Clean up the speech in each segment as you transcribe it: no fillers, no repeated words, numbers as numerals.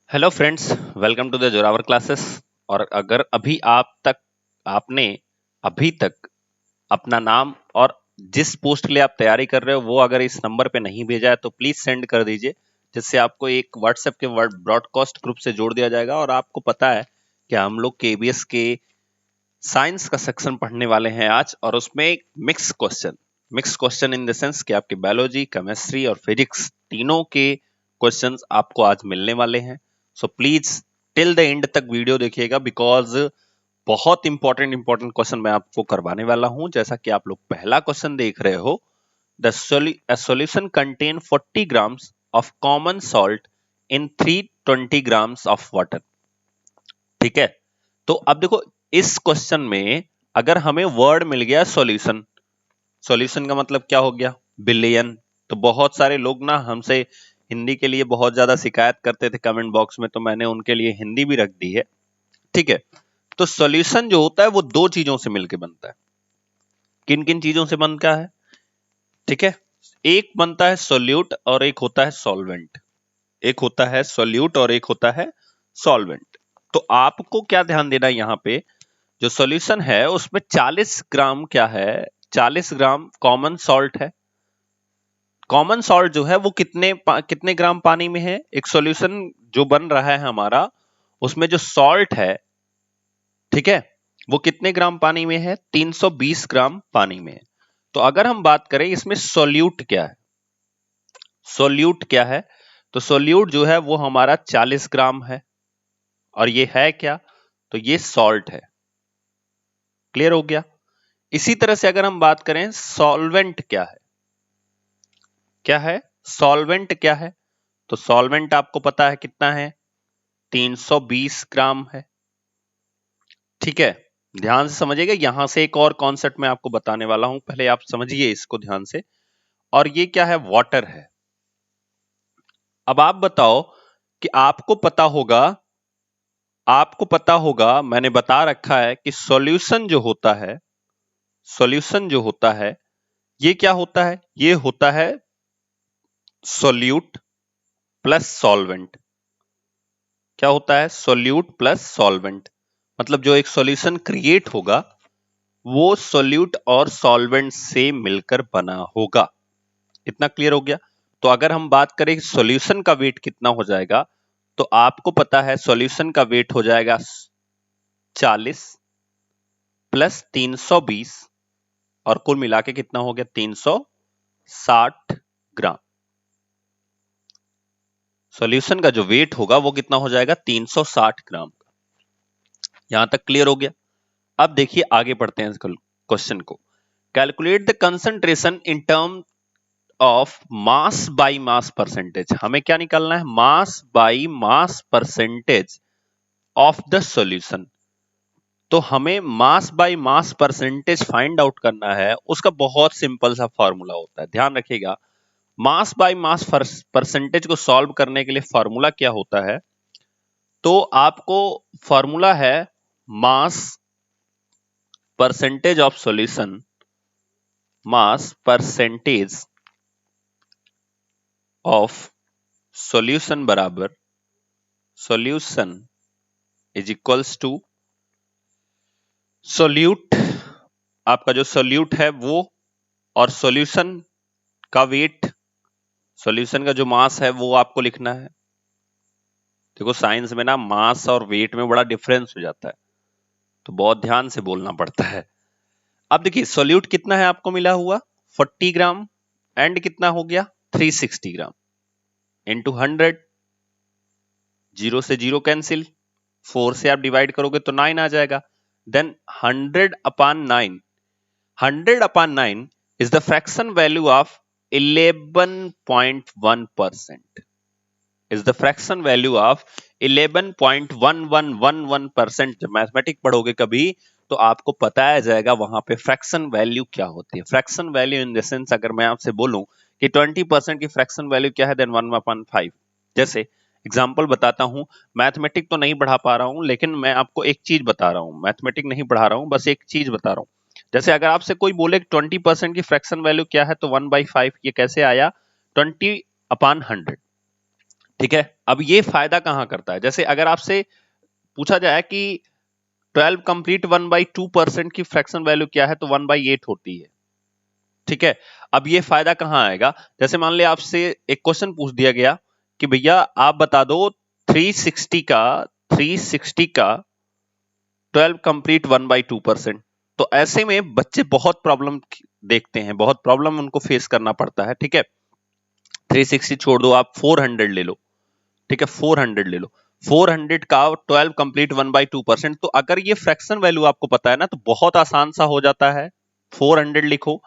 Hello friends, welcome to the Zorawar classes. और अगर आपने अभी तक अपना नाम और जिस पोस्ट के लिए आप तैयारी कर रहे हो वो अगर इस नंबर पे नहीं भेजा है तो प्लीज सेंड कर दीजिए, जिससे आपको एक व्हाट्सएप के ब्रॉडकास्ट ग्रुप से जोड़ दिया जाएगा। और आपको पता है कि हम लोग केबीएस के साइंस का सेक्शन पढ़ने वाले हैं आज, और उसमें एक mix question in the sense कि आपके बायोलॉजी, केमिस्ट्री और फिजिक्स तीनों के क्वेश्चंस आपको आज मिलने वाले हैं। So please till the end तक वीडियो देखिएगा, बिकॉज बहुत इंपॉर्टेंट क्वेश्चन मैं आपको करवाने वाला हूं। जैसा कि आप लोग पहला क्वेश्चन देख रहे हो, the solution contain 40 grams of common salt in 320 grams of water. ठीक है, तो अब देखो, इस क्वेश्चन में अगर हमें वर्ड मिल गया सॉल्यूशन, सॉल्यूशन का मतलब क्या हो गया? बिलियन। तो बहुत सारे लोग ना हमसे हिंदी के लिए बहुत ज्यादा शिकायत करते थे कमेंट बॉक्स में, तो मैंने उनके लिए हिंदी भी रख दी है। ठीक है, तो सॉल्यूशन जो होता है वो दो चीजों से मिलकर बनता है। किन किन चीजों से बनता है? ठीक है, एक बनता है सोल्यूट और एक होता है सॉल्वेंट। एक होता है सोल्यूट और एक होता है सॉल्वेंट। तो आपको क्या ध्यान देना है यहाँ पे, जो सॉल्यूशन है उसमें 40 ग्राम क्या है? 40 ग्राम कॉमन सॉल्ट है। कॉमन सॉल्ट जो है वो कितने ग्राम पानी में है? एक सॉल्यूशन जो बन रहा है हमारा, उसमें जो सॉल्ट है, ठीक है, वो कितने ग्राम पानी में है? 320 ग्राम पानी में है। तो अगर हम बात करें इसमें सोल्यूट क्या है, सोल्यूट क्या है, तो सोल्यूट जो है वो हमारा 40 ग्राम है। और ये है क्या? तो ये सॉल्ट है। क्लियर हो गया? इसी तरह से अगर हम बात करें सॉल्वेंट क्या है, क्या है सॉल्वेंट क्या है, तो सॉल्वेंट आपको पता है कितना है? 320 ग्राम है। ठीक है, ध्यान से समझिएगा, यहां से एक और कॉन्सेप्ट मैं आपको बताने वाला हूं, पहले आप समझिए इसको ध्यान से। और ये क्या है? वाटर है। अब आप बताओ कि आपको पता होगा, मैंने बता रखा है कि सॉल्यूशन जो होता है, सॉल्यूशन जो होता है ये क्या होता है? ये होता है सोल्यूट प्लस सॉल्वेंट। क्या होता है? Solute plus solvent. मतलब जो एक सॉल्यूशन क्रिएट होगा वो सोल्यूट और सॉल्वेंट से मिलकर बना होगा। इतना क्लियर हो गया? तो अगर हम बात करें सॉल्यूशन का वेट कितना हो जाएगा, तो आपको पता है सॉल्यूशन का वेट हो जाएगा 40 प्लस 320, और कुल मिला के कितना हो गया? 360 ग्राम। सॉल्यूशन का जो वेट होगा वो कितना हो जाएगा? 360 ग्राम। यहां तक क्लियर हो गया? अब देखिए आगे बढ़ते हैं क्वेश्चन को। Calculate the concentration in term of mass by mass percentage. हमें क्या निकालना है? Mass by mass percentage of the solution. तो हमें mass by mass percentage find out करना है। उसका बहुत सिंपल सा फॉर्मूला होता है, ध्यान रखिएगा। मास बाई मास परसेंटेज को सॉल्व करने के लिए फॉर्मूला क्या होता है? तो आपको फॉर्मूला है mass percentage of solution, mass percentage of solution बराबर solution is equals to solute, आपका जो सोल्यूट है वो, और सॉल्यूशन का वेट, सॉल्यूशन का जो मास है वो आपको लिखना है। देखो साइंस में ना मास और वेट में बड़ा डिफरेंस हो जाता है, तो बहुत ध्यान से बोलना पड़ता है। अब देखिए सोल्यूट कितना है आपको मिला हुआ? 40 ग्राम, एंड कितना हो गया? 360 ग्राम इंटू 100। जीरो से जीरो कैंसिल, 4 से आप डिवाइड करोगे तो 9 आ जाएगा। Then 100 upon 9, 100 upon 9 is the fraction value of 11.1%, is the fraction value of 11.1111%। जब मैथमेटिक पढ़ोगे कभी तो आपको पता आ जाएगा वहां पे फ्रैक्शन वैल्यू क्या होती है। Fraction value in the sense, अगर मैं आपसे बोलूं कि 20% की फ्रैक्शन वैल्यू क्या है, देन 1/5। जैसे एग्जाम्पल बताता हूं, मैथमेटिक तो नहीं पढ़ा पा रहा हूं लेकिन मैं आपको एक चीज बता रहा हूं, मैथमेटिक नहीं पढ़ा रहा हूं, बस एक चीज बता रहा हूं। जैसे अगर आपसे कोई बोले 20% की फ्रैक्शन वैल्यू क्या है, तो 1/5 ये कैसे आया? 20 अपॉन 100। ठीक है। अब ये फायदा कहां करता है, जैसे अगर आपसे पूछा जाए कि 12 कंप्लीट 1/2% की फ्रैक्शन वैल्यू क्या है, तो 1/8 होती है। ठीक है। अब ये फायदा कहां आएगा, जैसे मान लिया आपसे एक क्वेश्चन पूछ दिया गया कि भैया आप बता दो 360 का 12 कंप्लीट 1/2%। तो ऐसे में बच्चे बहुत प्रॉब्लम देखते हैं, बहुत प्रॉब्लम उनको फेस करना पड़ता है। ठीक है। 360 छोड़ दो, आप 400 ले लो। ठीक है, 400 ले लो। 400 का 12 कंप्लीट 1/2%। तो अगर ये फ्रैक्शन वैल्यू आपको पता है ना, तो बहुत आसान सा हो जाता है। 400 लिखो,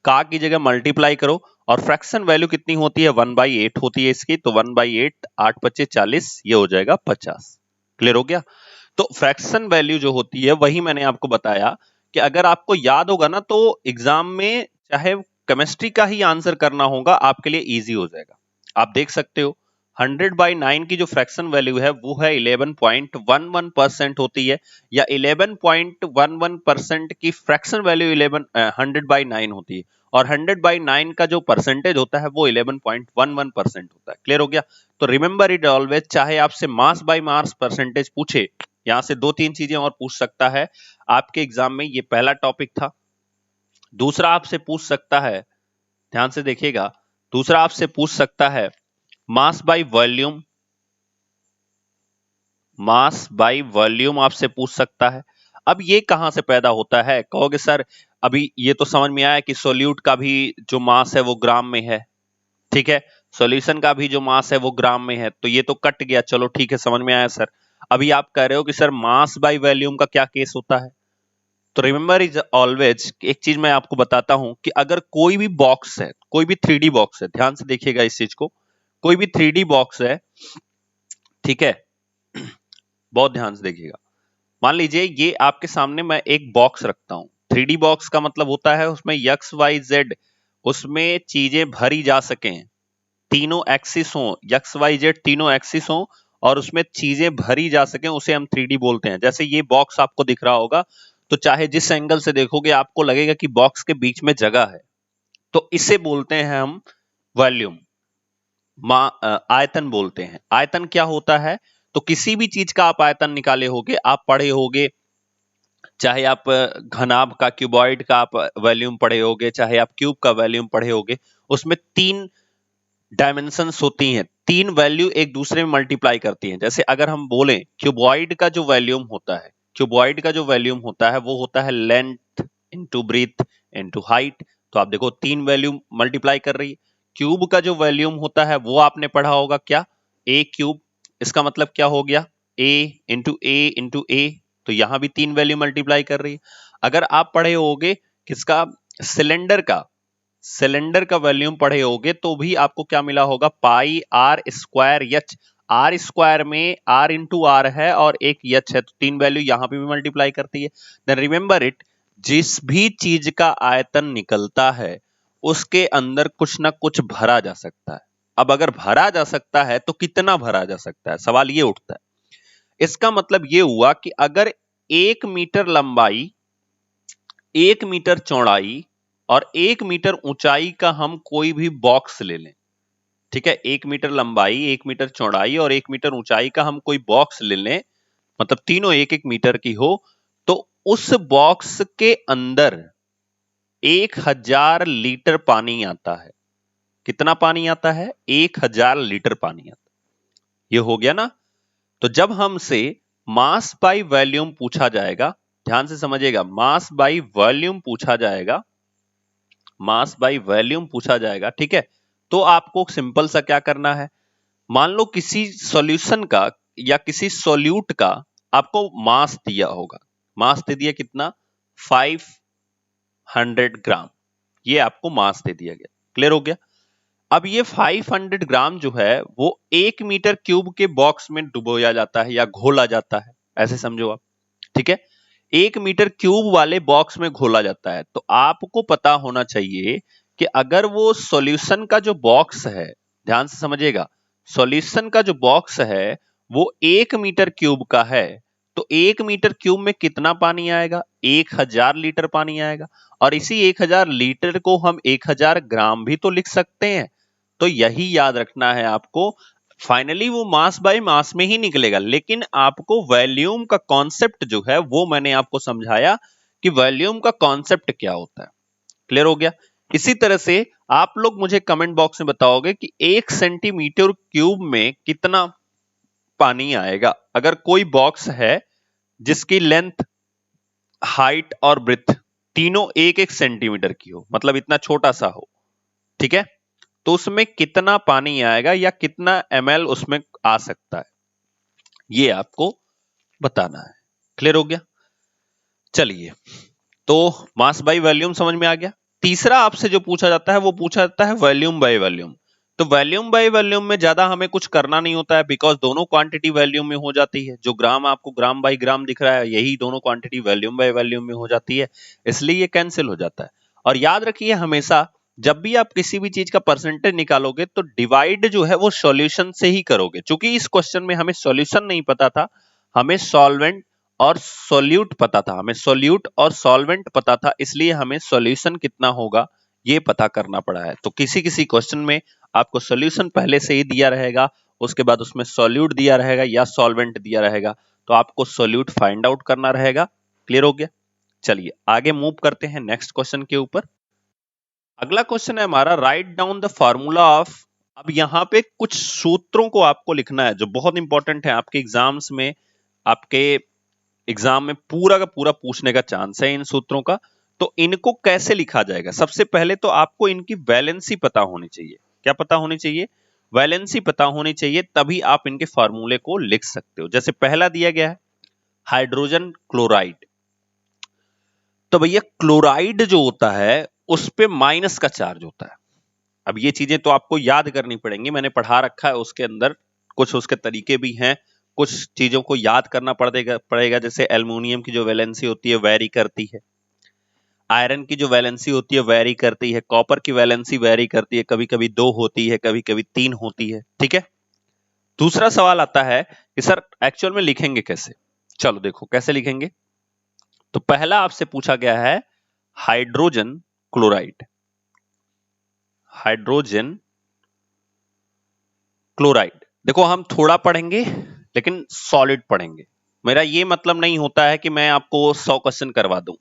का की जगह मल्टीप्लाई करो, और फ्रैक्शन वैल्यू कितनी होती है, 1/8 होती है इसकी। तो 1/8, 8×5=40, ये हो जाएगा 50। क्लियर हो गया। तो फ्रैक्शन वैल्यू जो होती है वही मैंने आपको बताया कि अगर आपको याद होगा ना, तो एग्जाम में चाहे केमिस्ट्री का ही आंसर करना होगा, आपके लिए इजी हो जाएगा। आप देख सकते हो 100/9 की जो फ्रैक्शन वैल्यू है वो है 11.11% होती है, या 11.11% की फ्रैक्शन वैल्यू 100/9 होती है, और 100/9 का जो परसेंटेज होता है वो 11.11% होता है। क्लियर हो गया। तो रिमेंबर इट ऑलवेज, चाहे आपसे मास बाय मास परसेंटेज पूछे, यहां से 2-3 चीजें और पूछ सकता है आपके एग्जाम में। ये पहला टॉपिक था। दूसरा आपसे पूछ सकता है, ध्यान से देखिएगा, दूसरा आपसे पूछ सकता है mass by volume. Mass by volume आपसे पूछ सकता है। अब ये कहां से पैदा होता है, कहोगे सर अभी ये तो समझ में आया कि सोल्यूट का भी जो मास है वो ग्राम में है। ठीक है, सॉल्यूशन का भी जो मास है वो ग्राम में है, तो ये तो कट गया, चलो ठीक है, समझ में आया सर। अभी आप कह रहे हो कि सर मास बाय वॉल्यूम का क्या केस होता है। तो रिमेंबर इज ऑलवेज, एक चीज मैं आपको बताता हूं कि अगर कोई भी बॉक्स है, कोई भी 3D बॉक्स है, ध्यान से देखिएगा इस चीज को, कोई भी 3D बॉक्स है, ठीक है, बहुत ध्यान से देखिएगा। मान लीजिए ये आपके सामने मैं एक बॉक्स रखता हूं। 3D बॉक्स का मतलब होता है उसमें एक्स वाई जेड, उसमें चीजें भरी जा सकें, तीनों एक्सिस हो, एक्स वाई जेड तीनों एक्सिस हो, और उसमें चीजें भरी जा सकें, उसे हम 3D बोलते हैं। जैसे ये बॉक्स आपको दिख रहा होगा, तो चाहे जिस एंगल से देखोगे आपको लगेगा कि बॉक्स के बीच में जगह है, तो इसे बोलते हैं हम वॉल्यूम, आयतन बोलते हैं। आयतन क्या होता है, तो किसी भी चीज का आप आयतन निकाले होगे, आप पढ़े होगे, चाहे आप घनाभ का, क्यूबॉइड का आप वॉल्यूम पढ़े होगे, चाहे आप क्यूब का वॉल्यूम पढ़े होगे, उसमें 3 डायमेंशंस होती हैं, 3 वैल्यू एक दूसरे में मल्टीप्लाई करती हैं। जैसे अगर हम बोलें क्यूबॉइड का जो वॉल्यूम होता है, क्यूबॉइड का जो वॉल्यूम होता है वो होता है length into breadth into height. तो आप देखो 3 वैल्यू मल्टीप्लाई कर रही है। क्यूब का जो वॉल्यूम होता है वो आपने पढ़ा होगा क्या, ए क्यूब। इसका मतलब क्या हो गया, ए इंटू ए। तो यहां भी 3 वैल्यू मल्टीप्लाई कर रही है। अगर आप पढ़े होगे किसका, सिलेंडर का, सिलेंडर का वॉल्यूम पढ़े होगे, तो भी आपको क्या मिला होगा, pi r square h. R square में आर इंटू आर है और एक एच है, तो 3 वैल्यू यहां पे भी मल्टीप्लाई करती है। देन रिमेंबर इट, जिस भी चीज का आयतन निकलता है उसके अंदर कुछ ना कुछ भरा जा सकता है। अब अगर भरा जा सकता है तो कितना भरा जा सकता है, सवाल ये उठता है। इसका मतलब ये हुआ कि अगर 1 मीटर लंबाई, 1 मीटर चौड़ाई और 1 मीटर ऊंचाई का हम कोई भी बॉक्स ले लें, ठीक है, 1 मीटर लंबाई, 1 मीटर चौड़ाई और 1 मीटर ऊंचाई का हम कोई बॉक्स ले लें, मतलब तीनों 1-1 मीटर की हो, तो उस बॉक्स के अंदर 1000 लीटर पानी आता है। कितना पानी आता है, 1000 लीटर पानी आता है। ये हो गया ना। तो जब हमसे मास बाय वॉल्यूम पूछा जाएगा, ध्यान से समझिएगा, मास बाय वॉल्यूम पूछा जाएगा, मास बाय वॉल्यूम पूछा जाएगा, ठीक है, तो आपको सिंपल सा क्या करना है, मान लो किसी सॉल्यूशन का या किसी सॉल्यूट का आपको मास दिया होगा, मास दे दिया कितना, 500 ग्राम, ये आपको मास दे दिया गया। क्लियर हो गया। अब ये 500 ग्राम जो है वो 1 मीटर क्यूब के बॉक्स में डुबोया जाता है या घोला जाता है, ऐसे समझो आप, ठीक है, 1 मीटर क्यूब वाले बॉक्स में घोला जाता है। तो आपको पता होना चाहिए कि अगर वो सॉल्यूशन का जो बॉक्स है, ध्यान से समझिएगा, सॉल्यूशन का जो बॉक्स है वो 1 मीटर क्यूब का है, तो 1 मीटर क्यूब में कितना पानी आएगा, 1000 लीटर पानी आएगा। और इसी 1000 लीटर को हम 1000 ग्राम भी तो लिख सकते हैं। तो यही याद रखना है आपको, फाइनली वो मास बाय मास में ही निकलेगा, लेकिन आपको वॉल्यूम का कॉन्सेप्ट जो है वो मैंने आपको समझाया कि वॉल्यूम का कॉन्सेप्ट क्या होता है। क्लियर हो गया। इसी तरह से आप लोग मुझे कमेंट बॉक्स में बताओगे कि 1 सेंटीमीटर क्यूब में कितना पानी आएगा। अगर कोई बॉक्स है जिसकी लेंथ, हाइट और ब्रेथ तीनों 1-1 सेंटीमीटर की हो, मतलब इतना छोटा सा हो, ठीक है, तो उसमें कितना पानी आएगा या कितना ml उसमें आ सकता है, ये आपको बताना है। क्लियर हो गया। चलिए, तो मास बाय वॉल्यूम समझ में आ गया। तीसरा आपसे जो पूछा जाता है वो पूछा जाता है वॉल्यूम बाय वॉल्यूम। तो वॉल्यूम बाय वॉल्यूम में ज्यादा हमें कुछ करना नहीं होता है, बिकॉज दोनों क्वांटिटी वॉल्यूम में हो जाती है। जो ग्राम आपको ग्राम बाय ग्राम दिख रहा है, यही दोनों क्वांटिटी वॉल्यूम बाय वॉल्यूम में हो जाती है, इसलिए ये कैंसिल हो जाता है। और याद रखिए, हमेशा जब भी आप किसी भी चीज का परसेंटेज निकालोगे तो डिवाइड जो है वो सॉल्यूशन से ही करोगे। चूंकि इस क्वेश्चन में हमें सॉल्यूशन नहीं पता था, हमें सॉल्वेंट और सोल्यूट पता था, हमें सोल्यूट और सॉल्वेंट पता था, इसलिए हमें सॉल्यूशन कितना होगा ये पता करना पड़ा है। तो किसी किसी क्वेश्चन में आपको सॉल्यूशन पहले से ही दिया रहेगा, उसके बाद उसमें सोल्यूट दिया रहेगा या सॉल्वेंट दिया रहेगा, तो आपको सोल्यूट फाइंड आउट करना रहेगा। क्लियर हो गया। चलिए आगे मूव करते हैं नेक्स्ट क्वेश्चन के ऊपर। अगला क्वेश्चन है हमारा, write down the formula of. अब यहाँ पे कुछ सूत्रों को आपको लिखना है जो बहुत इंपॉर्टेंट है, आपके एग्जाम्स में, आपके एग्जाम में पूरा का पूरा पूछने का चांस है इन सूत्रों का। तो इनको कैसे लिखा जाएगा? सबसे पहले तो आपको इनकी वैलेंसी पता होनी चाहिए। क्या पता होनी चाहिए? वैलेंसी पता होनी चाहिए, तभी आप इनके फॉर्मूले को लिख सकते हो। जैसे पहला दिया गया है हाइड्रोजन क्लोराइड, तो भैया क्लोराइड जो होता है उस पे माइनस का चार्ज होता है। अब ये चीजें तो आपको याद करनी पड़ेंगी, मैंने पढ़ा रखा है, उसके अंदर कुछ उसके तरीके भी हैं, कुछ चीजों को याद करना पड़ेगा। जैसे एल्युमिनियम की जो वैलेंसी होती है वेरी करती है, आयरन की जो वैलेंसी होती है वेरी करती है, कॉपर की वैलेंसी वेरी करती है, कभी कभी 2 होती है, कभी कभी 3 होती है। ठीक है। दूसरा सवाल आता है कि सर एक्चुअल में लिखेंगे कैसे? चलो देखो कैसे लिखेंगे। तो पहला आपसे पूछा गया है हाइड्रोजन क्लोराइड, हाइड्रोजन क्लोराइड। देखो हम थोड़ा पढ़ेंगे लेकिन सॉलिड पढ़ेंगे। मेरा ये मतलब नहीं होता है कि मैं आपको 100 क्वेश्चन करवा दूं,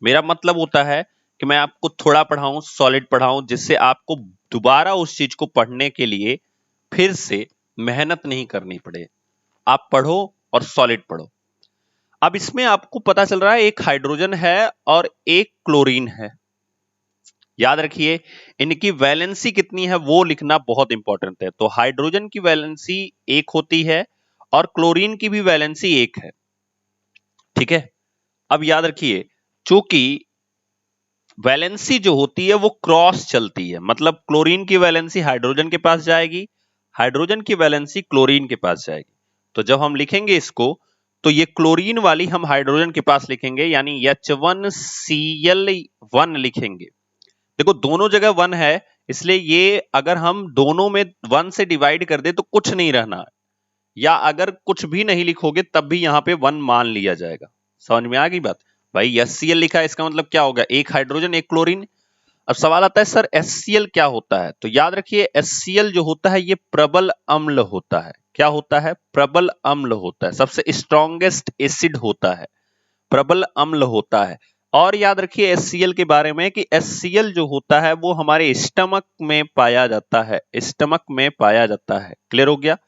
मेरा मतलब होता है कि मैं आपको थोड़ा पढ़ाऊं, सॉलिड पढ़ाऊं, जिससे आपको दोबारा उस चीज को पढ़ने के लिए फिर से मेहनत नहीं करनी पड़े। आप पढ़ो और सॉलिड पढ़ो। अब इसमें आपको पता चल रहा है एक हाइड्रोजन है और एक क्लोरीन है। याद रखिए इनकी वैलेंसी कितनी है वो लिखना बहुत इंपॉर्टेंट है। तो हाइड्रोजन की वैलेंसी 1 होती है और क्लोरीन की भी वैलेंसी 1 है। ठीक है। अब याद रखिए, चूंकि वैलेंसी जो होती है वो क्रॉस चलती है, मतलब क्लोरीन की वैलेंसी हाइड्रोजन के पास जाएगी, हाइड्रोजन की वैलेंसी क्लोरीन के पास जाएगी। तो जब हम लिखेंगे इसको तो ये क्लोरीन वाली हम हाइड्रोजन के पास लिखेंगे, यानी H1Cl1 लिखेंगे। देखो दोनों जगह 1 है, इसलिए ये अगर हम दोनों में 1 से डिवाइड कर दे तो कुछ नहीं रहना, या अगर कुछ भी नहीं लिखोगे तब भी यहां पे 1 मान लिया जाएगा। समझ में आ गई बात? भाई HCl लिखा है, इसका मतलब क्या होगा? एक हाइड्रोजन एक क्लोरीन। अब सवाल आता है सर HCl क्या होता है? तो याद रखिए HCl जो होता है ये प्रबल अम्ल होता है। क्या होता है? प्रबल अम्ल होता है, सबसे स्ट्रॉन्गेस्ट एसिड होता है, प्रबल अम्ल होता है। और याद रखिए HCl के बारे में कि HCl जो होता है वो हमारे स्टमक में पाया जाता है, स्टमक में पाया जाता है। क्लियर हो गया?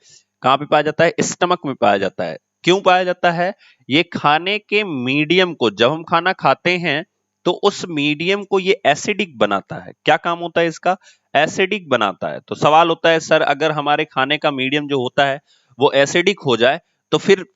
कहां पे पाया जाता है? स्टमक में पाया जाता है। क्यों पाया जाता है? ये खाने के मीडियम को, जब हम खाना खाते हैं तो उस मीडियम को ये एसिडिक बनाता है। क्या काम होता है इसका? एसिडिक बनाता है। तो सवाल होता है सर अगर हमारे खाने का मीडियम जो होता है वो एसिडिक हो जाए तो फिर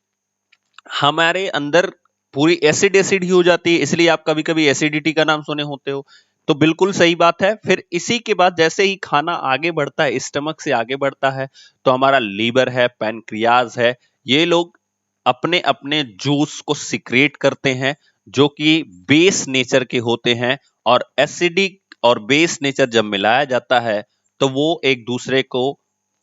हमारे अंदर पूरी एसिड एसिड ही हो जाती है, इसलिए आप कभी कभी एसिडिटी का नाम सुने होते हो। तो बिल्कुल सही बात है। फिर इसी के बाद जैसे ही खाना आगे बढ़ता है, स्टमक से आगे बढ़ता है, तो हमारा लीवर है, पैनक्रियाज है, ये लोग अपने अपने जूस को सिक्रेट करते हैं जो कि बेस नेचर के होते हैं। और एसिडिक और बेस नेचर जब मिलाया जाता है तो वो एक दूसरे को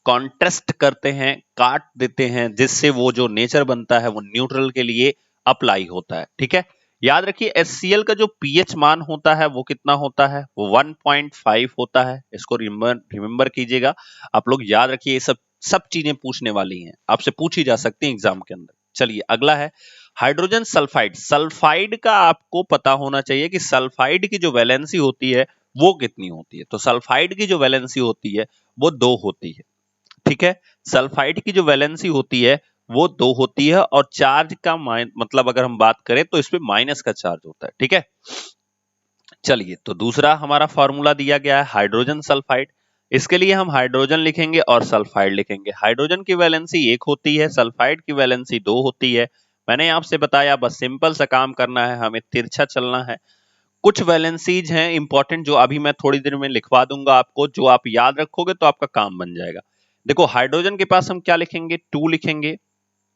कॉन्ट्रास्ट करते हैं, काट देते हैं, जिससे वो जो नेचर बनता है वो न्यूट्रल के लिए अप्लाई होता है। ठीक है। याद रखिए HCl का जो pH मान होता है वो कितना होता है? वो 1.5 होता है। इसको रिमेंबर कीजिएगा। आप लोग याद रखिए, ये सब सब चीजें पूछने वाली हैं, आपसे पूछी जा सकती है एग्जाम के अंदर। चलिए अगला है हाइड्रोजन सल्फाइड। सल्फाइड का आपको पता होना चाहिए कि सल्फाइड की जो वैलेंसी होती है वो कितनी होती है। तो सल्फाइड की जो वैलेंसी होती है वो 2 होती है, ठीक है। सल्फाइड की जो वैलेंसी होती है वो 2 होती है, और चार्ज का मतलब अगर हम बात करें तो इसमें माइनस का चार्ज होता है, ठीक है। चलिए, तो दूसरा हमारा फॉर्मूला दिया गया है हाइड्रोजन सल्फाइड। इसके लिए हम हाइड्रोजन लिखेंगे और सल्फाइड लिखेंगे। हाइड्रोजन की वैलेंसी 1 होती है, सल्फाइड की वैलेंसी 2 होती है। मैंने आपसे बताया बस सिंपल सा काम करना है, हमें तिरछा चलना है। कुछ वैलेंसीज हैं इंपॉर्टेंट जो अभी मैं थोड़ी देर में लिखवा दूंगा आपको, जो आप याद रखोगे तो आपका काम बन जाएगा। देखो हाइड्रोजन के पास हम क्या लिखेंगे, 2 लिखेंगे,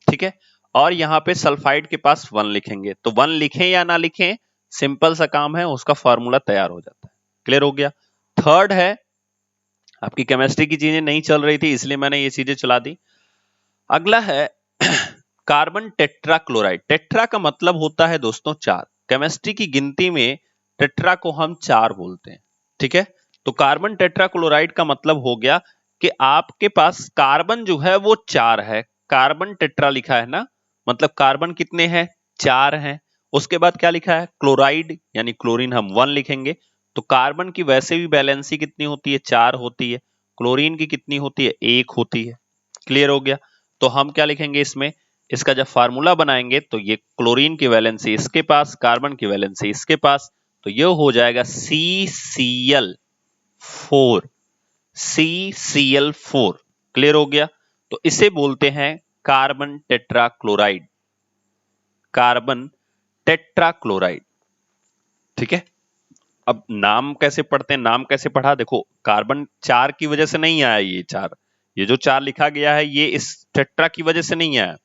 ठीक है। और यहाँ पे सल्फाइड के पास 1 लिखेंगे। तो 1 लिखें या ना लिखें, सिंपल सा काम है, उसका फॉर्मूला तैयार हो जाता है। क्लियर हो गया। थर्ड है, आपकी केमिस्ट्री की चीजें नहीं चल रही थी इसलिए मैंने ये चीजें चला दी। अगला है कार्बन टेट्रा क्लोराइड। टेट्रा का मतलब होता है दोस्तों 4। केमिस्ट्री की गिनती में टेट्रा को हम 4 बोलते हैं, ठीक है। तो कार्बन टेट्रा क्लोराइड का मतलब हो गया कि आपके पास कार्बन जो है वो 4 है। कार्बन टेट्रा लिखा है ना, मतलब कार्बन कितने हैं, 4 हैं। उसके बाद क्या लिखा है, क्लोराइड यानी क्लोरीन हम 1 लिखेंगे। तो कार्बन की वैसे भी बैलेंसी कितनी होती है, 4 होती है। क्लोरीन की कितनी होती है, 1 होती है। क्लियर हो गया। तो हम क्या लिखेंगे इसमें, इसका जब फार्मूला बनाएंगे तो ये क्लोरीन की वैलेंसी इसके पास, कार्बन की वैलेंसी इसके पास, तो ये हो जाएगा CCl4। CCl4 क्लियर हो गया। तो इसे बोलते हैं carbon tetra chloride. Carbon tetra chloride, ठीक है। अब नाम कैसे पढ़ते हैं, नाम कैसे पढ़ा, देखो कार्बन 4 की वजह से नहीं आया ये 4, ये जो 4 लिखा गया है ये इस टेट्रा की वजह से नहीं आया।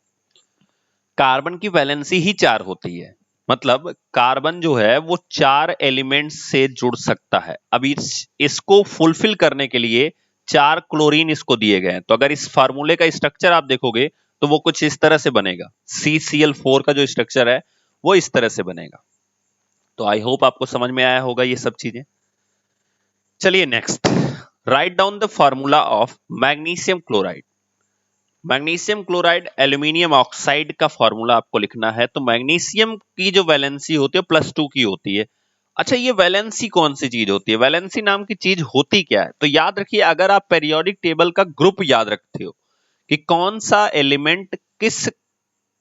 कार्बन की वैलेंसी ही 4 होती है, मतलब कार्बन जो है वो 4 एलिमेंट्स से जुड़ सकता है। अब इसको फुलफिल करने के लिए 4 क्लोरीन इसको दिए गए हैं। तो अगर इस फार्मूले का स्ट्रक्चर आप देखोगे तो वो कुछ इस तरह से बनेगा। CCl4 का जो स्ट्रक्चर है वो इस तरह से बनेगा। तो आई होप आपको समझ में आया होगा ये सब चीजें। चलिए next, write down the formula of magnesium chloride. Magnesium chloride aluminium oxide का फॉर्मूला आपको लिखना है। तो मैग्नीशियम की जो वैलेंसी होती है +2 की होती है। अच्छा, ये वैलेंसी कौन सी चीज होती है, वैलेंसी नाम की चीज होती क्या है, तो याद रखिए, अगर आप पेरियोडिक टेबल का ग्रुप याद रखते हो कि कौन सा एलिमेंट किस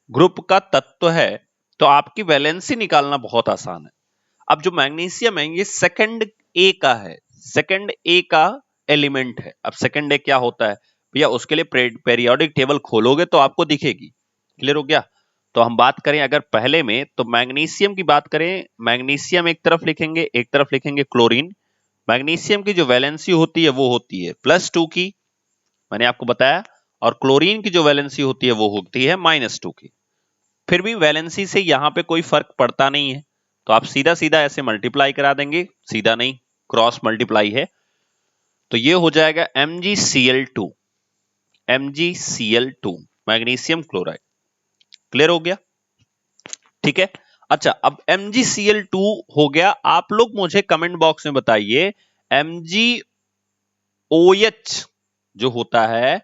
ग्रुप का तत्व है, तो आपकी वैलेंसी निकालना बहुत आसान है। अब जो मैग्नीशियम है ये सेकंड ए का है, सेकंड ए का एलिमेंट है। अब सेकंड ए क्या होता है भैया, उसके लिए पेरियोडिक टेबल खोलोगे तो आपको दिखेगी। क्लियर हो गया। तो हम बात करें अगर पहले में, तो मैग्नीशियम की बात करें, मैग्नीशियम एक तरफ लिखेंगे, एक तरफ लिखेंगे क्लोरीन। मैग्नीशियम की जो वैलेंसी होती है वो होती है +2 की, मैंने आपको बताया, और क्लोरीन की जो वैलेंसी होती है वो होती है -2 की। फिर भी वैलेंसी से यहां पे कोई फर्क पड़ता नहीं है, तो आप सीधा सीधा ऐसे मल्टीप्लाई करा देंगे, सीधा नहीं क्रॉस मल्टीप्लाई है। तो ये हो जाएगा MgCl2, MgCl2 magnesium chloride. Clear हो गया, ठीक है। अच्छा, अब MgCl2 हो गया। आप लोग मुझे कमेंट बॉक्स में बताइए MgOH जो होता है,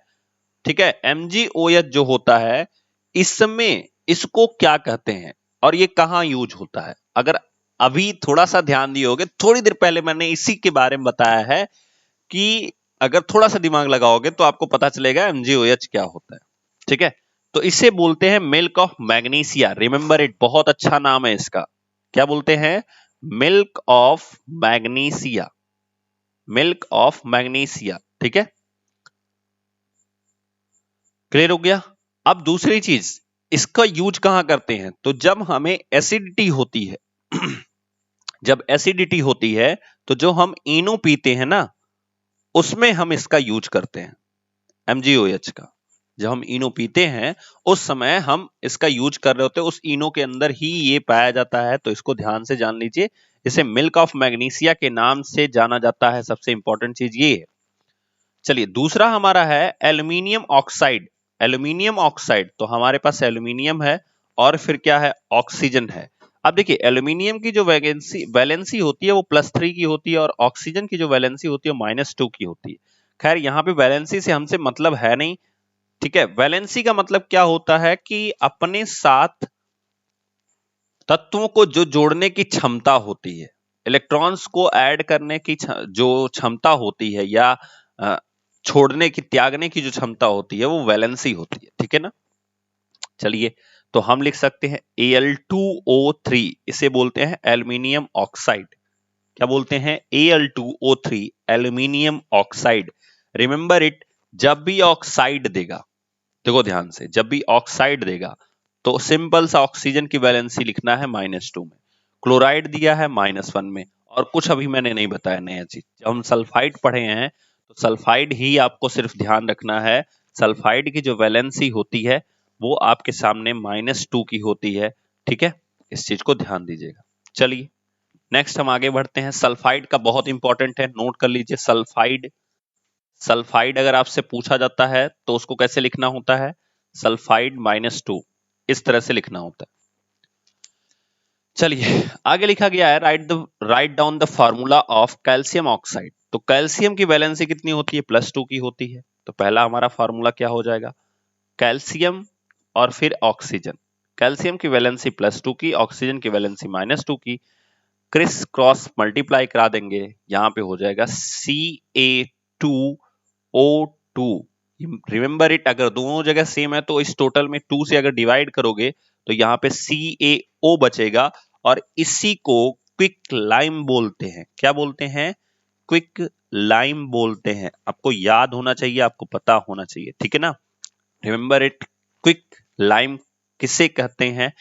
ठीक है, MgOH जो होता है, इसमें इसको क्या कहते हैं और ये कहां यूज होता है। अगर अभी थोड़ा सा ध्यान दिए होगे, थोड़ी देर पहले मैंने इसी के बारे में बताया है कि अगर थोड़ा सा दिमाग लगाओगे तो आपको पता चलेगा MgOH क्या होता है, ठीक है। तो इसे बोलते हैं milk of magnesia. Remember it, बहुत अच्छा नाम है इसका। क्या बोलते हैं, milk of magnesia, milk of magnesia, ठीक है। क्लियर हो गया। अब दूसरी चीज, इसका यूज कहां करते हैं, तो जब हमें एसिडिटी होती है जब एसिडिटी होती है तो जो हम इनो पीते हैं ना, उसमें हम इसका यूज करते हैं MgOH का। जब हम इनो पीते हैं उस समय हम इसका यूज कर रहे होते हैं, उस इनो के अंदर ही ये पाया जाता है। तो इसको ध्यान से जान लीजिए, इसे मिल्क ऑफ मैग्नीशिया के नाम से जाना जाता है। सबसे इंपॉर्टेंट चीज ये है। चलिए, दूसरा हमारा है एल्यूमिनियम ऑक्साइड। एल्यूमिनियम ऑक्साइड, तो हमारे पास एल्यूमिनियम है और फिर क्या है, ऑक्सीजन है। अब देखिए, एल्यूमिनियम की जो वैलेंसी होती है वो +3 की होती है, और ऑक्सीजन की जो वैलेंसी होती है -2 की होती है। खैर यहाँ पे वैलेंसी से हमसे मतलब है नहीं, ठीक है, वैलेंसी का मतलब क्या होता है कि अपने साथ तत्वों को जो जोड़ने की क्षमता होती है, इलेक्ट्रॉन्स को ऐड करने की जो क्षमता होती है, या छोड़ने की, त्यागने की जो क्षमता होती है, वो वैलेंसी होती है। ठीक है ना। चलिए, तो हम लिख सकते हैं Al2O3, इसे बोलते हैं एल्यूमिनियम ऑक्साइड। क्या बोलते हैं? Al2O3, aluminium oxide. Remember it, जब भी ऑक्साइड देगा, देखो ध्यान से, जब भी ऑक्साइड देगा तो सिंपल सा ऑक्सीजन की वैलेंसी लिखना है -2 में, क्लोराइड दिया है -1 में, और कुछ अभी मैंने नहीं बताया नया चीज। जब हम सल्फाइड पढ़े हैं तो सल्फाइड ही आपको सिर्फ ध्यान रखना है, सल्फाइड की जो वैलेंसी होती है वो आपके सामने -2 की होती है। ठीक है, इस चीज को ध्यान दीजिएगा। चलिए नेक्स्ट हम आगे बढ़ते हैं। सल्फाइड का बहुत इंपॉर्टेंट है, नोट कर लीजिए। सल्फाइड, सल्फाइड अगर आपसे पूछा जाता है तो उसको कैसे लिखना होता है? सल्फाइड -2, इस तरह से लिखना होता है। चलिए आगे लिखा गया है, write down the formula of calcium oxide. तो कैल्शियम की वैलेंसी कितनी होती है? +2 की होती है। तो पहला हमारा फार्मूला क्या हो जाएगा? कैल्शियम और फिर ऑक्सीजन। कैल्शियम की वैलेंसी +2 की, ऑक्सीजन की वैलेंसी -2 की, क्रिस क्रॉस मल्टीप्लाई करा देंगे, यहां पे हो जाएगा Ca2O2। रिमेंबर इट, अगर दोनों जगह सेम है तो इस टोटल में 2 से अगर डिवाइड करोगे तो यहाँ पे CaO बचेगा, और इसी को क्विक लाइम बोलते हैं। क्या बोलते हैं? क्विक लाइम बोलते हैं। आपको याद होना चाहिए, आपको पता होना चाहिए। ठीक है ना। रिमेंबर इट, क्विक लाइम किसे कहते हैं,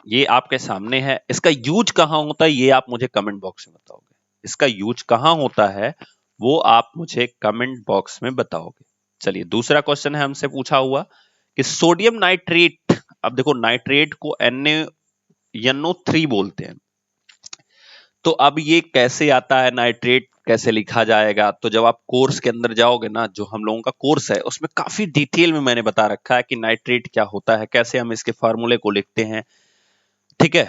ये आपके सामने है। इसका यूज कहां होता है ये आप मुझे कमेंट बॉक्स में बताओगे। इसका यूज कहां होता है वो आप मुझे कमेंट बॉक्स में बताओगे। चलिए दूसरा क्वेश्चन है हमसे पूछा हुआ कि सोडियम नाइट्रेट, अब देखो नाइट्रेट को NaNO3 बोलते हैं, तो अब ये कैसे आता है, नाइट्रेट कैसे लिखा जाएगा? तो जब आप कोर्स के अंदर जाओगे ना, जो हम लोगों का कोर्स है उसमें काफी डिटेल में मैंने बता रखा है कि नाइट्रेट क्या होता है, कैसे हम इसके फार्मूले को लिखते हैं। ठीक है,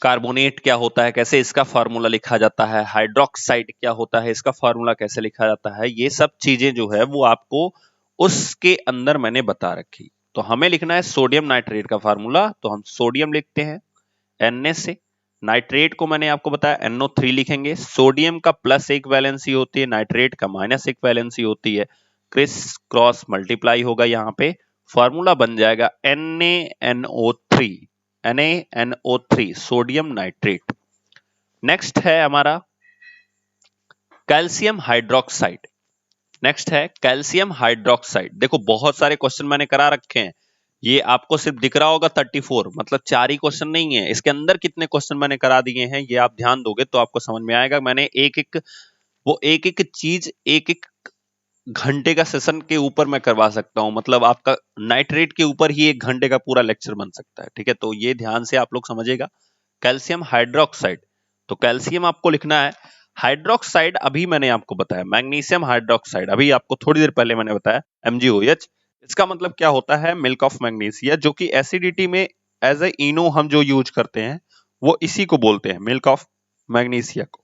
कार्बोनेट क्या होता है, कैसे इसका फार्मूला लिखा जाता है, हाइड्रोक्साइड क्या होता है, इसका फार्मूला कैसे लिखा जाता है, ये सब चीजें जो है वो आपको उसके अंदर मैंने बता रखी। तो हमें लिखना है सोडियम नाइट्रेट का फार्मूला, तो हम सोडियम लिखते हैं Na से, नाइट्रेट को मैंने आपको बताया NO3 लिखेंगे। सोडियम का +1 वैलेंसी होती है, नाइट्रेट का -1 वैलेंसी होती है, क्रिस क्रॉस मल्टीप्लाई होगा, यहाँ पे फार्मूला बन जाएगा NaNO3, NaNO3, sodium nitrate. Next है हमारा कैल्शियम हाइड्रोक्साइड। नेक्स्ट है कैल्शियम हाइड्रोक्साइड। देखो बहुत सारे क्वेश्चन मैंने करा रखे हैं, ये आपको सिर्फ दिख रहा होगा 34, मतलब 4 ही क्वेश्चन नहीं है, इसके अंदर कितने क्वेश्चन मैंने करा दिए हैं ये आप ध्यान दोगे तो आपको समझ में आएगा। मैंने एक एक चीज एक एक घंटे का सेशन के ऊपर मैं करवा सकता हूं, मतलब आपका नाइट्रेट के ऊपर ही 1 घंटे का पूरा लेक्चर बन सकता है। ठीक है, तो ये ध्यान से आप लोग समझिएगा। कैल्शियम हाइड्रोक्साइड, तो कैल्शियम आपको लिखना है। हाइड्रोक्साइड अभी मैंने आपको बताया, मैग्नीशियम हाइड्रोक्साइड अभी आपको थोड़ी देर पहले मैंने बताया, MgOH। इसका मतलब क्या होता है? मिल्क ऑफ मैग्नीशिया, जो कि एसिडिटी में एज ए इनो हम जो यूज करते हैं वो इसी को बोलते हैं, मिल्क ऑफ मैग्नीशिया को।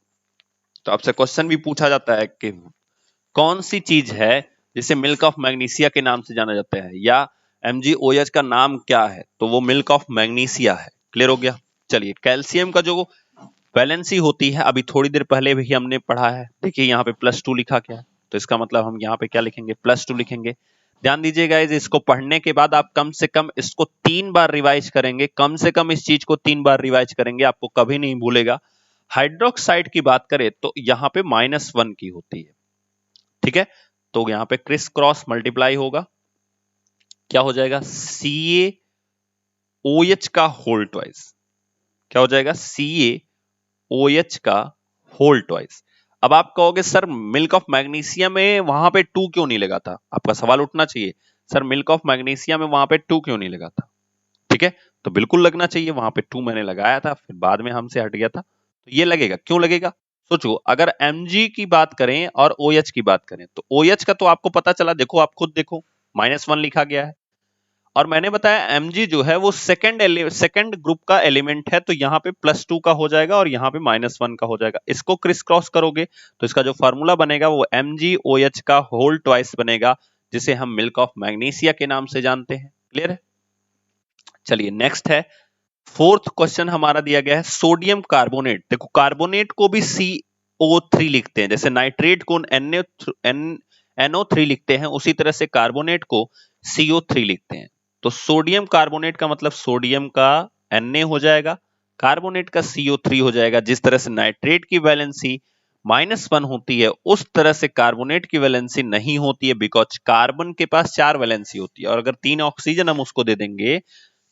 तो आपसे क्वेश्चन भी पूछा जाता है कि कौन सी चीज है जिसे मिल्क ऑफ मैग्नीशिया के नाम से जाना जाता है, या MgOH का नाम क्या है? तो वो मिल्क ऑफ मैग्नीशिया है। क्लियर हो गया। चलिए कैल्शियम का जो वैलेंसी होती है अभी थोड़ी देर पहले भी हमने पढ़ा है, देखिए यहाँ पे +2 लिखा गया है, तो इसका मतलब हम यहाँ पे क्या लिखेंगे? +2 लिखेंगे। ध्यान दीजिएगा, इसको पढ़ने के बाद आप कम से कम इसको 3 बार रिवाइज करेंगे, कम से कम इस चीज को 3 बार रिवाइज करेंगे, आपको कभी नहीं भूलेगा। हाइड्रोक्साइड की बात करें तो यहाँ पे -1 की होती है। ठीक है, तो यहाँ पे क्रिस क्रॉस मल्टीप्लाई होगा, क्या हो जाएगा? CaOH का होल ट्वाइस। क्या हो जाएगा? CaOH का होल ट्वाइस। अब आप कहोगे सर मिल्क ऑफ मैग्नीशिया में वहां पे 2 क्यों नहीं लगा था? आपका सवाल उठना चाहिए, सर मिल्क ऑफ मैग्नीशिया में वहां पे 2 क्यों नहीं लगा था? ठीक है, तो बिल्कुल लगना चाहिए, वहां पे 2 मैंने लगाया था, फिर बाद में हमसे हट गया था, तो ये लगेगा। क्यों लगेगा? सोचो, अगर Mg की बात करें और OH की बात करें, तो OH का तो आपको पता चला, देखो आप खुद देखो -1 लिखा गया है, और मैंने बताया Mg जो है वो सेकंड ग्रुप का एलिमेंट है, तो यहाँ पे +2 का हो जाएगा और यहाँ पे -1 का हो जाएगा। इसको क्रिस क्रॉस करोगे तो इसका जो फार्मूला बनेगा वो MgOH का होल ट्वाइस बनेगा, जिसे हम मिल्क ऑफ मैग्नीशिया के नाम से जानते हैं। क्लियर है? चलिए नेक्स्ट है, फोर्थ क्वेश्चन हमारा दिया गया है सोडियम कार्बोनेट। देखो कार्बोनेट को भी CO3 लिखते हैं, जैसे नाइट्रेट को NO3 लिखते हैं, उसी तरह से कार्बोनेट को CO3 लिखते हैं। तो सोडियम कार्बोनेट का मतलब सोडियम का Na हो जाएगा, कार्बोनेट का CO3 हो जाएगा। जिस तरह से नाइट्रेट की वैलेंसी -1 होती है, उस तरह से कार्बोनेट की वैलेंसी नहीं होती है, बिकॉज कार्बन के पास 4 वैलेंसी होती है, और अगर 3 ऑक्सीजन हम उसको दे देंगे,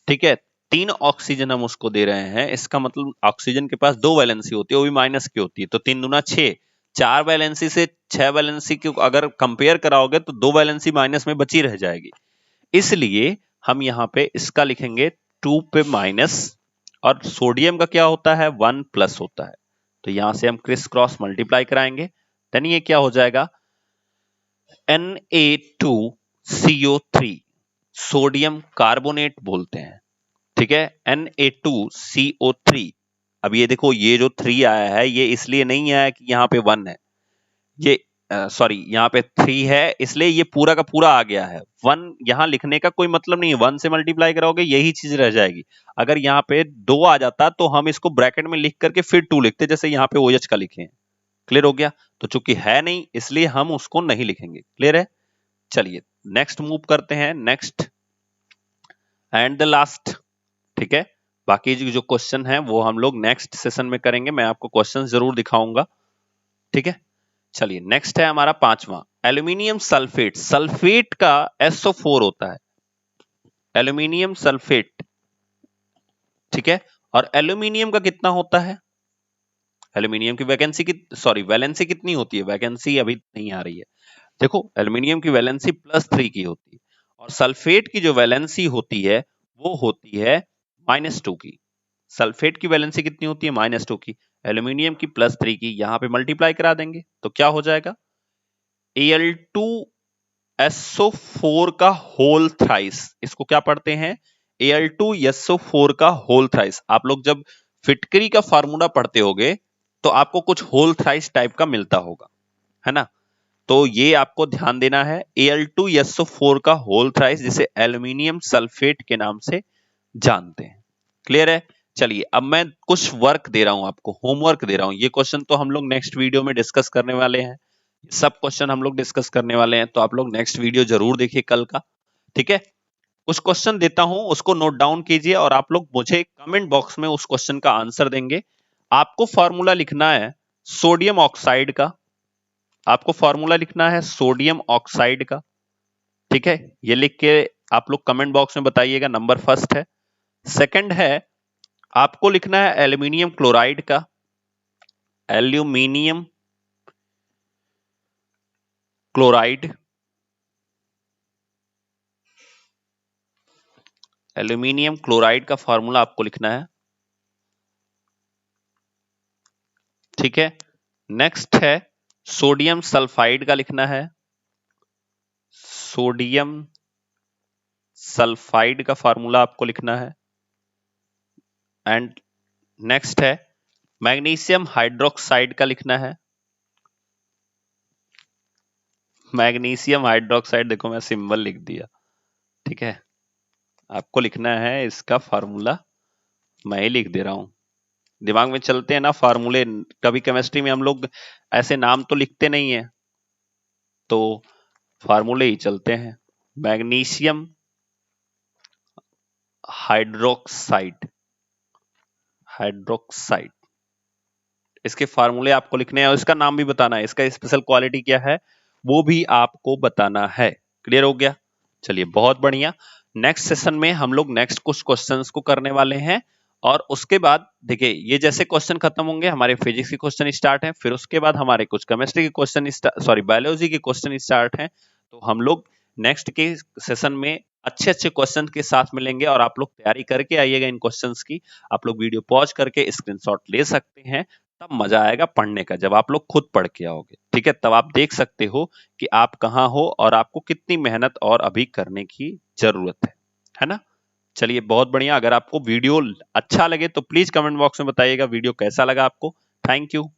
ठीक है, 3 ऑक्सीजन हम उसको दे रहे हैं, इसका मतलब ऑक्सीजन के पास 2 वैलेंसी होती है, वो भी माइनस की होती है, तो 3 दूना 6, 4 वैलेंसी से 6 वैलेंसी को अगर कंपेयर कराओगे तो 2 वैलेंसी माइनस में बची रह जाएगी। इसलिए हम यहाँ पे इसका लिखेंगे 2 पे माइनस, और सोडियम का क्या होता है 1 प्लस होता है, तो यहां से हम क्रिस क्रॉस मल्टीप्लाई कराएंगे, देन ये क्या हो जाएगा Na2CO3, सोडियम कार्बोनेट बोलते हैं। ठीक है, Na2CO3। अब ये देखो, ये जो 3 आया है ये इसलिए नहीं आया कि यहाँ पे 1 है, ये सॉरी यहाँ पे 3 है, इसलिए ये पूरा का पूरा आ गया है। 1 यहाँ लिखने का कोई मतलब नहीं है, 1 से मल्टीप्लाई कराओगे यही चीज रह जाएगी। अगर यहाँ पे 2 आ जाता तो हम इसको ब्रैकेट में लिख करके फिर 2 लिखते, जैसे यहाँ पे OH का लिखे हैं। क्लियर हो गया? तो चूंकि है नहीं इसलिए हम उसको नहीं लिखेंगे। क्लियर है? चलिए नेक्स्ट मूव करते हैं, नेक्स्ट एंड द लास्ट। ठीक है, बाकी जो क्वेश्चन है वो हम लोग नेक्स्ट सेशन में करेंगे, मैं आपको क्वेश्चन जरूर दिखाऊंगा। ठीक है, चलिए नेक्स्ट है हमारा 5वां, एल्यूमिनियम सल्फेट। सल्फेट का SO4 होता है, एल्यूमिनियम सल्फेट। ठीक है, और एल्यूमिनियम का कितना होता है, एल्यूमिनियम की वैलेंसी कितनी होती है, वैकेंसी अभी नहीं आ रही है। देखो एल्यूमिनियम की वैलेंसी +3 की होती है, और सल्फेट की जो वैलेंसी होती है वो होती है -2 की। सल्फेट की वैलेंसी कितनी होती है -2 की, एल्यूमिनियम की +3 की, यहां पे मल्टीप्लाई करा देंगे तो क्या हो जाएगा Al2SO4 का होल थ्राइस। इसको क्या पढ़ते हैं, Al2SO4 का होल थ्राइस। आप लोग जब फिटकरी का फार्मूला पढ़ते होगे तो आपको कुछ होल थ्राइस टाइप का मिलता होगा, है ना, तो ये आपको ध्यान देना है, Al2SO4 का होल थ्राइस, जिसे एल्यूमिनियम सल्फेट के नाम से जानते हैं। क्लियर है? चलिए अब मैं कुछ वर्क दे रहा हूं आपको, होमवर्क दे रहा हूं। ये क्वेश्चन तो हम लोग नेक्स्ट वीडियो में डिस्कस करने वाले हैं, सब क्वेश्चन हम लोग डिस्कस करने वाले हैं, तो आप लोग नेक्स्ट वीडियो जरूर देखिए कल का। ठीक है, कुछ क्वेश्चन देता हूं, उसको नोट डाउन कीजिए, और आप लोग मुझे कमेंट बॉक्स में उस क्वेश्चन का आंसर देंगे। आपको फॉर्मूला लिखना है सोडियम ऑक्साइड का, आपको फॉर्मूला लिखना है सोडियम ऑक्साइड का। ठीक है, ये लिख के आप लोग कमेंट बॉक्स में बताइएगा, नंबर फर्स्ट है। सेकंड है, आपको लिखना है एल्यूमिनियम क्लोराइड का, एल्यूमिनियम क्लोराइड, एल्यूमिनियम क्लोराइड का फॉर्मूला आपको लिखना है। ठीक है, नेक्स्ट है सोडियम सल्फाइड का लिखना है, सोडियम सल्फाइड का फॉर्मूला आपको लिखना है। एंड नेक्स्ट है मैग्नीशियम हाइड्रोक्साइड का लिखना है, मैग्नीशियम हाइड्रोक्साइड, देखो मैं सिंबल लिख दिया। ठीक है, आपको लिखना है इसका फार्मूला, मैं ही लिख दे रहा हूं, दिमाग में चलते हैं ना फार्मूले, कभी केमिस्ट्री में हम लोग ऐसे नाम तो लिखते नहीं है, तो फार्मूले ही चलते हैं। मैग्नीशियम हाइड्रोक्साइड, हाइड्रोक्साइड, इसके फार्मूले आपको लिखने हैं, और इसका नाम भी बताना है, इसका स्पेशल क्वालिटी क्या है वो भी आपको बताना है। क्लियर हो गया? चलिए बहुत बढ़िया, नेक्स्ट सेशन में हम लोग नेक्स्ट कुछ क्वेश्चंस को करने वाले हैं, और उसके बाद देखिए ये जैसे क्वेश्चन खत्म होंगे हमारे फिजिक्स के क्वेश्चन स्टार्ट हैं, फिर उसके बाद हमारे कुछ केमिस्ट्री के क्वेश्चन बायोलॉजी के क्वेश्चन स्टार्ट हैं। तो हम लोग नेक्स्ट के सेशन में अच्छे अच्छे क्वेश्चन के साथ मिलेंगे, और आप लोग तैयारी करके आइएगा इन क्वेश्चंस की। आप लोग वीडियो पॉज करके स्क्रीनशॉट ले सकते हैं, तब मजा आएगा पढ़ने का, जब आप लोग खुद पढ़ के आओगे। ठीक है, तब आप देख सकते हो कि आप कहाँ हो और आपको कितनी मेहनत और अभी करने की जरूरत है ना। चलिए बहुत बढ़िया, अगर आपको वीडियो अच्छा लगे तो प्लीज कमेंट बॉक्स में बताइएगा वीडियो कैसा लगा आपको। Thank you.